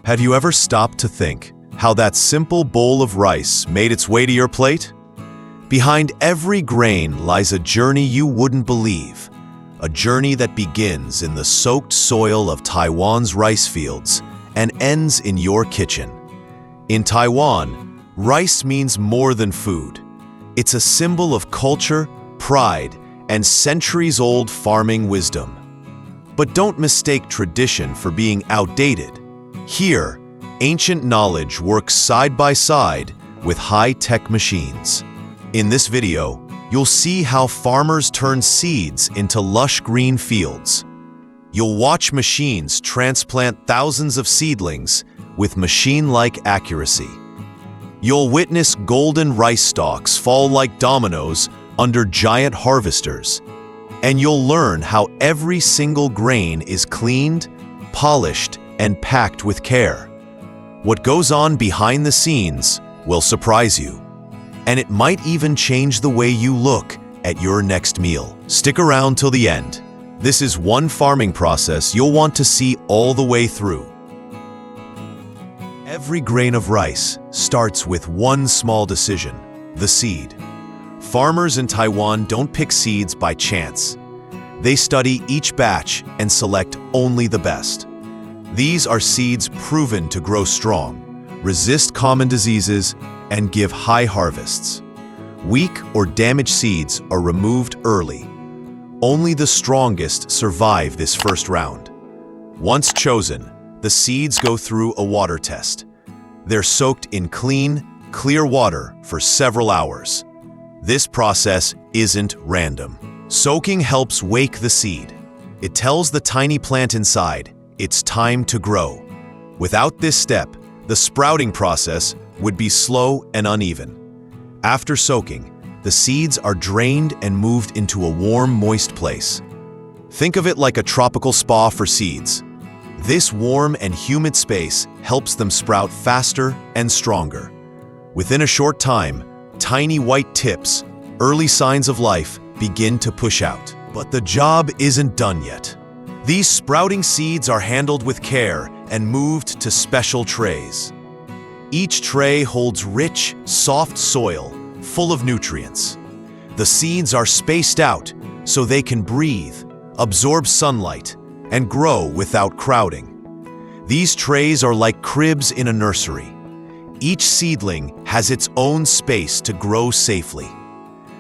Have you ever stopped to think how that simple bowl of rice made its way to your plate? Behind every grain lies a journey you wouldn't believe, a journey that begins in the soaked soil of Taiwan's rice fields and ends in your kitchen. In Taiwan, rice means more than food. It's a symbol of culture, pride, and centuries-old farming wisdom. But don't mistake tradition for being outdated. Here, ancient knowledge works side by side with high-tech machines. In this video, you'll see how farmers turn seeds into lush green fields. You'll watch machines transplant thousands of seedlings with machine-like accuracy. You'll witness golden rice stalks fall like dominoes under giant harvesters. And you'll learn how every single grain is cleaned, polished, and packed with care. What goes on behind the scenes will surprise you, and it might even change the way you look at your next meal. Stick around till the end. This is one farming process you'll want to see all the way through. Every grain of rice starts with one small decision: the seed. Farmers in Taiwan don't pick seeds by chance. They study each batch and select only the best. These are seeds proven to grow strong, resist common diseases, and give high harvests. Weak or damaged seeds are removed early. Only the strongest survive this first round. Once chosen, the seeds go through a water test. They're soaked in clean, clear water for several hours. This process isn't random. Soaking helps wake the seed. It tells the tiny plant inside it's time to grow. Without this step, the sprouting process would be slow and uneven. After soaking, the seeds are drained and moved into a warm, moist place. Think of it like a tropical spa for seeds. This warm and humid space helps them sprout faster and stronger. Within a short time, tiny white tips, early signs of life, begin to push out. But the job isn't done yet. These sprouting seeds are handled with care and moved to special trays. Each tray holds rich, soft soil full of nutrients. The seeds are spaced out so they can breathe, absorb sunlight, and grow without crowding. These trays are like cribs in a nursery. Each seedling has its own space to grow safely.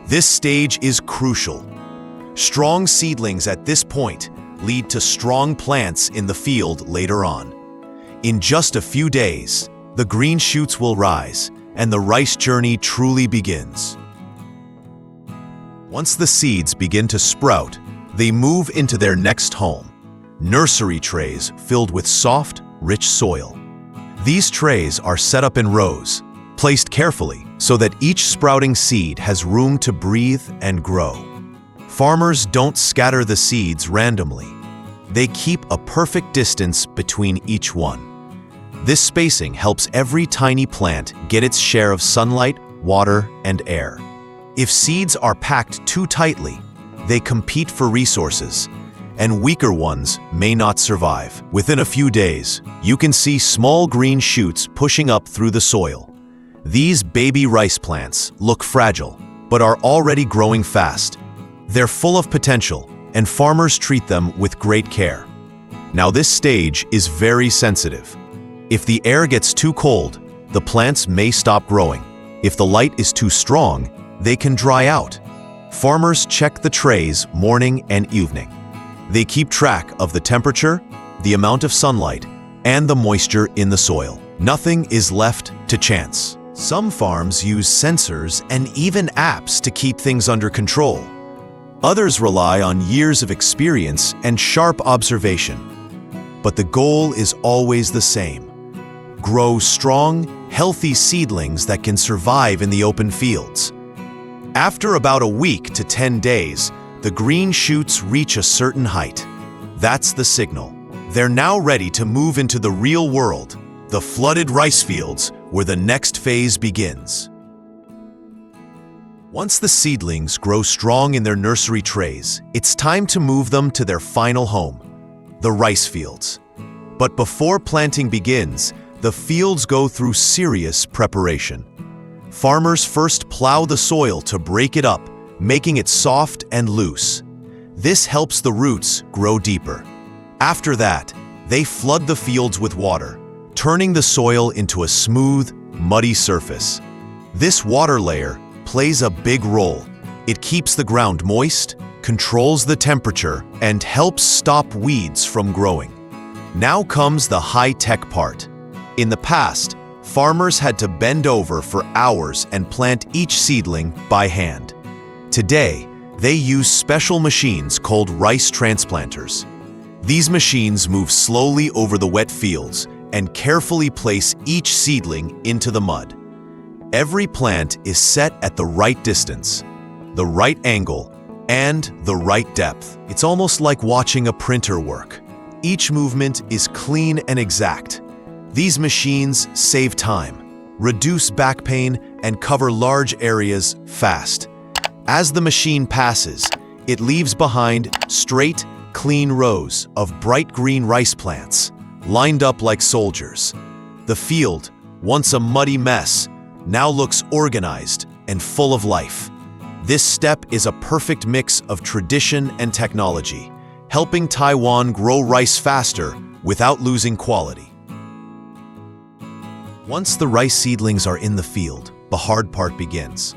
This stage is crucial. Strong seedlings at this point lead to strong plants in the field later on. In just a few days, the green shoots will rise, and the rice journey truly begins. Once the seeds begin to sprout, they move into their next home: nursery trays filled with soft, rich soil. These trays are set up in rows, placed carefully so that each sprouting seed has room to breathe and grow. Farmers don't scatter the seeds randomly. They keep a perfect distance between each one. This spacing helps every tiny plant get its share of sunlight, water, and air. If seeds are packed too tightly, they compete for resources, and weaker ones may not survive. Within a few days, you can see small green shoots pushing up through the soil. These baby rice plants look fragile, but are already growing fast. They're full of potential, and farmers treat them with great care. Now, this stage is very sensitive. If the air gets too cold, the plants may stop growing. If the light is too strong, they can dry out. Farmers check the trays morning and evening. They keep track of the temperature, the amount of sunlight, and the moisture in the soil. Nothing is left to chance. Some farms use sensors and even apps to keep things under control. Others rely on years of experience and sharp observation. But the goal is always the same: grow strong, healthy seedlings that can survive in the open fields. After about a week to 10 days, the green shoots reach a certain height. That's the signal. They're now ready to move into the real world, the flooded rice fields, where the next phase begins. Once the seedlings grow strong in their nursery trays, it's time to move them to their final home, the rice fields. But before planting begins, the fields go through serious preparation. Farmers first plow the soil to break it up, making it soft and loose. This helps the roots grow deeper. After that, they flood the fields with water, turning the soil into a smooth, muddy surface. This water layer plays a big role. It keeps the ground moist, controls the temperature, and helps stop weeds from growing. Now comes the high-tech part. In the past, farmers had to bend over for hours and plant each seedling by hand. Today, they use special machines called rice transplanters. These machines move slowly over the wet fields and carefully place each seedling into the mud. Every plant is set at the right distance, the right angle, and the right depth. It's almost like watching a printer work. Each movement is clean and exact. These machines save time, reduce back pain, and cover large areas fast. As the machine passes, it leaves behind straight, clean rows of bright green rice plants, lined up like soldiers. The field, once a muddy mess, now looks organized and full of life. This step is a perfect mix of tradition and technology, helping Taiwan grow rice faster without losing quality. Once the rice seedlings are in the field, the hard part begins.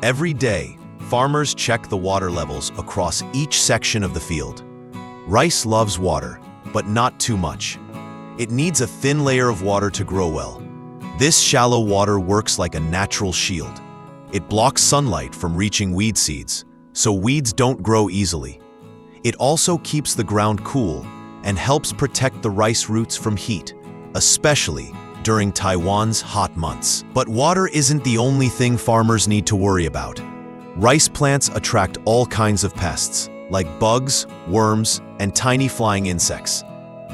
Every day, farmers check the water levels across each section of the field. Rice loves water, but not too much. It needs a thin layer of water to grow well. This shallow water works like a natural shield. It blocks sunlight from reaching weed seeds, so weeds don't grow easily. It also keeps the ground cool and helps protect the rice roots from heat, especially during Taiwan's hot months. But water isn't the only thing farmers need to worry about. Rice plants attract all kinds of pests, like bugs, worms, and tiny flying insects.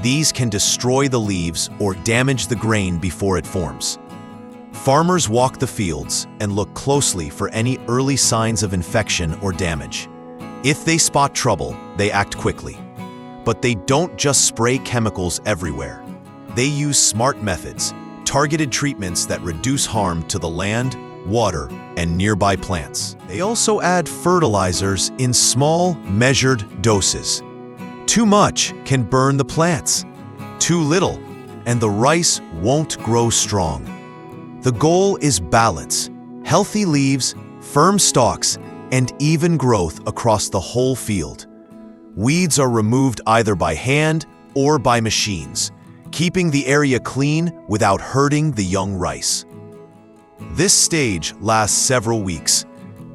These can destroy the leaves or damage the grain before it forms. Farmers walk the fields and look closely for any early signs of infection or damage. If they spot trouble, they act quickly. But they don't just spray chemicals everywhere. They use smart methods, targeted treatments that reduce harm to the land, water, and nearby plants. They also add fertilizers in small, measured doses. Too much can burn the plants. Too little, and the rice won't grow strong. The goal is balance, healthy leaves, firm stalks, and even growth across the whole field. Weeds are removed either by hand or by machines, keeping the area clean without hurting the young rice. This stage lasts several weeks,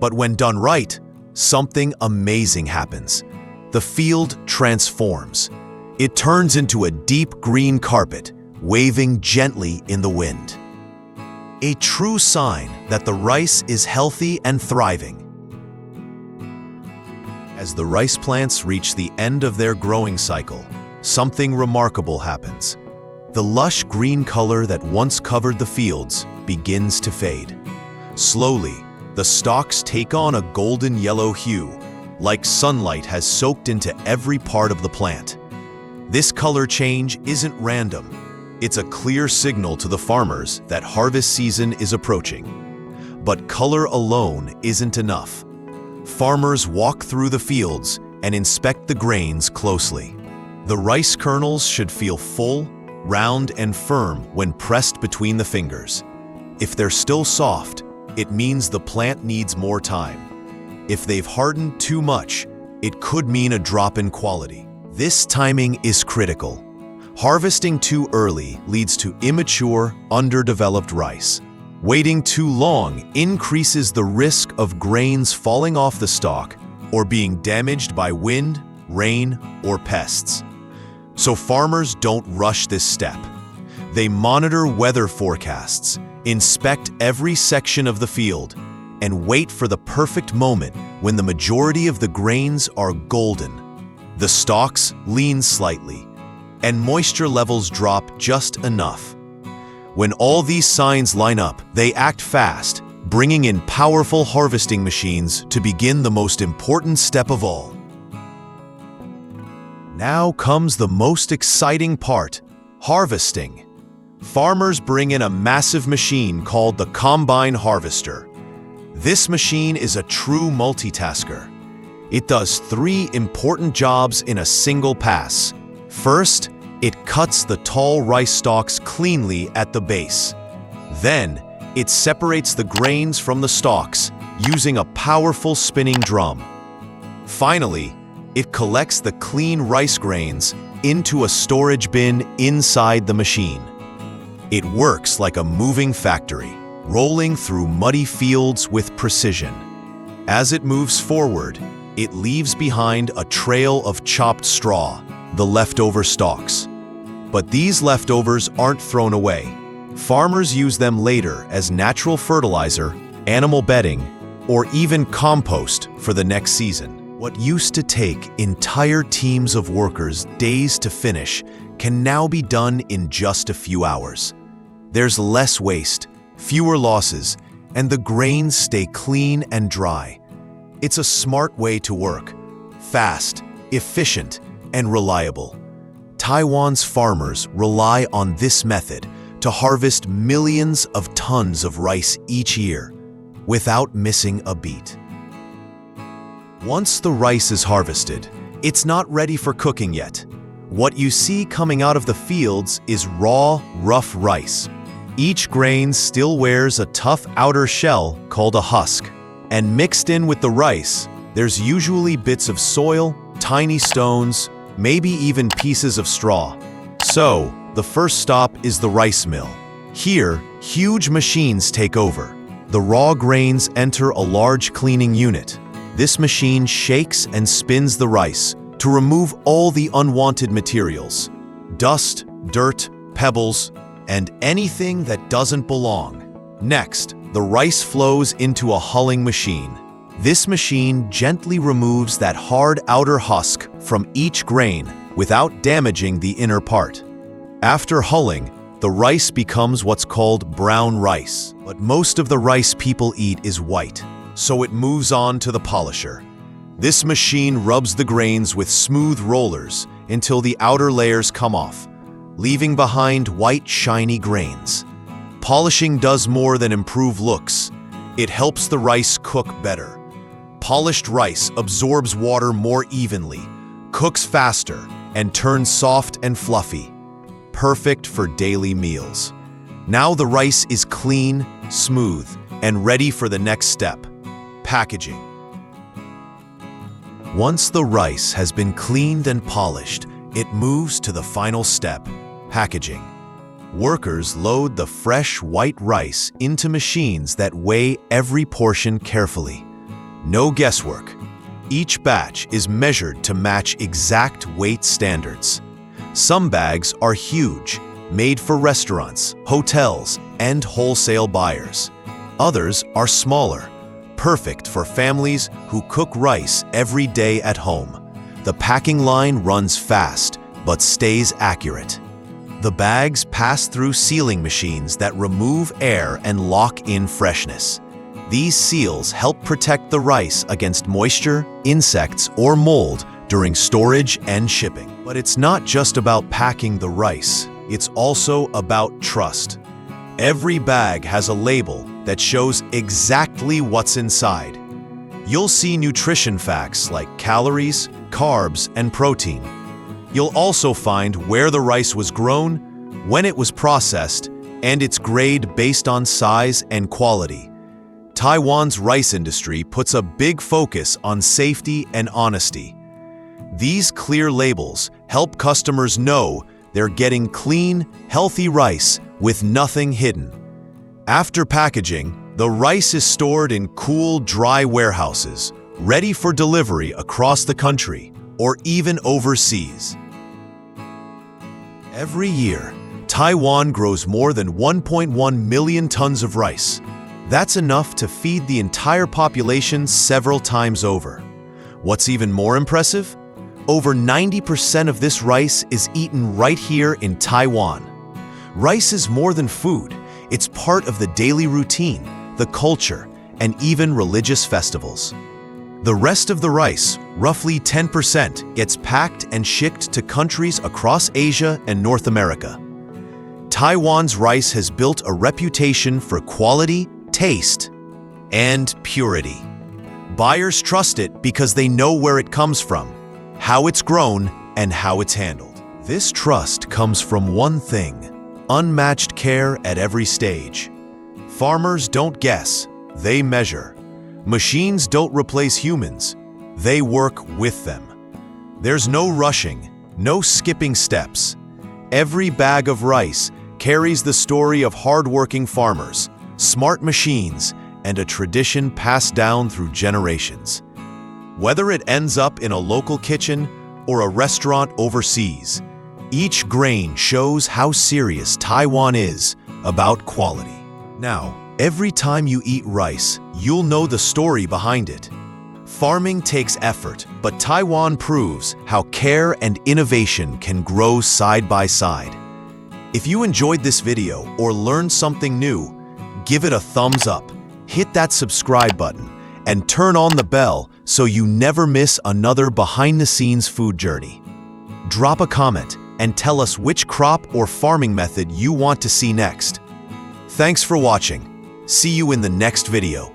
but when done right, something amazing happens. The field transforms. It turns into a deep green carpet, waving gently in the wind. A true sign that the rice is healthy and thriving. As the rice plants reach the end of their growing cycle, something remarkable happens. The lush green color that once covered the fields begins to fade. Slowly, the stalks take on a golden yellow hue, like sunlight has soaked into every part of the plant. This color change isn't random. It's a clear signal to the farmers that harvest season is approaching. But color alone isn't enough. Farmers walk through the fields and inspect the grains closely. The rice kernels should feel full, round, and firm when pressed between the fingers. If they're still soft, it means the plant needs more time. If they've hardened too much, it could mean a drop in quality. This timing is critical. Harvesting too early leads to immature, underdeveloped rice. Waiting too long increases the risk of grains falling off the stalk or being damaged by wind, rain, or pests. So farmers don't rush this step. They monitor weather forecasts, inspect every section of the field, and wait for the perfect moment when the majority of the grains are golden. The stalks lean slightly, and moisture levels drop just enough. When all these signs line up, they act fast, bringing in powerful harvesting machines to begin the most important step of all. Now comes the most exciting part, Harvesting. Farmers bring in a massive machine called the combine harvester. This machine is a true multitasker. It does 3 important jobs in a single pass. First, it cuts the tall rice stalks cleanly at the base. Then, it separates the grains from the stalks using a powerful spinning drum. Finally, it collects the clean rice grains into a storage bin inside the machine. It works like a moving factory, rolling through muddy fields with precision. As it moves forward, it leaves behind a trail of chopped straw, the leftover stalks. But these leftovers aren't thrown away. Farmers use them later as natural fertilizer, animal bedding, or even compost for the next season. What used to take entire teams of workers days to finish can now be done in just a few hours. There's less waste, fewer losses, and the grains stay clean and dry. It's a smart way to work, fast, efficient, and reliable. Taiwan's farmers rely on this method to harvest millions of tons of rice each year, without missing a beat. Once the rice is harvested, it's not ready for cooking yet. What you see coming out of the fields is raw, rough rice. Each grain still wears a tough outer shell called a husk. And mixed in with the rice, there's usually bits of soil, tiny stones, maybe even pieces of straw. So, the first stop is the rice mill. Here, huge machines take over. The raw grains enter a large cleaning unit. This machine shakes and spins the rice to remove all the unwanted materials: dust, dirt, pebbles, and anything that doesn't belong. Next, the rice flows into a hulling machine. This machine gently removes that hard outer husk from each grain without damaging the inner part. After hulling, the rice becomes what's called brown rice. But most of the rice people eat is white, so it moves on to the polisher. This machine rubs the grains with smooth rollers until the outer layers come off, leaving behind white, shiny grains. Polishing does more than improve looks. It helps the rice cook better. Polished rice absorbs water more evenly, cooks faster, and turns soft and fluffy, perfect for daily meals. Now the rice is clean, smooth, and ready for the next step: packaging. Once the rice has been cleaned and polished, it moves to the final step: packaging. Workers load the fresh white rice into machines that weigh every portion carefully. No guesswork. Each batch is measured to match exact weight standards. Some bags are huge, made for restaurants, hotels, and wholesale buyers. Others are smaller, perfect for families who cook rice every day at home. The packing line runs fast, but stays accurate. The bags pass through sealing machines that remove air and lock in freshness. These seals help protect the rice against moisture, insects, or mold during storage and shipping. But it's not just about packing the rice, it's also about trust. Every bag has a label that shows exactly what's inside. You'll see nutrition facts like calories, carbs, and protein. You'll also find where the rice was grown, when it was processed, and its grade based on size and quality. Taiwan's rice industry puts a big focus on safety and honesty. These clear labels help customers know they're getting clean, healthy rice with nothing hidden. After packaging, the rice is stored in cool, dry warehouses, ready for delivery across the country or even overseas. Every year, Taiwan grows more than 1.1 million tons of rice. That's enough to feed the entire population several times over. What's even more impressive? Over 90% of this rice is eaten right here in Taiwan. Rice is more than food. It's part of the daily routine, the culture, and even religious festivals. The rest of the rice, roughly 10%, gets packed and shipped to countries across Asia and North America. Taiwan's rice has built a reputation for quality, taste, and purity. Buyers trust it because they know where it comes from, how it's grown, and how it's handled. This trust comes from one thing: unmatched care at every stage. Farmers don't guess, they measure. Machines don't replace humans, they work with them. There's no rushing, no skipping steps. Every bag of rice carries the story of hardworking farmers, smart machines, and a tradition passed down through generations. Whether it ends up in a local kitchen or a restaurant overseas, each grain shows how serious Taiwan is about quality. Now, every time you eat rice, you'll know the story behind it. Farming takes effort, but Taiwan proves how care and innovation can grow side by side. If you enjoyed this video or learned something new, give it a thumbs up, hit that subscribe button, and turn on the bell so you never miss another behind-the-scenes food journey. Drop a comment and tell us which crop or farming method you want to see next. Thanks for watching. See you in the next video.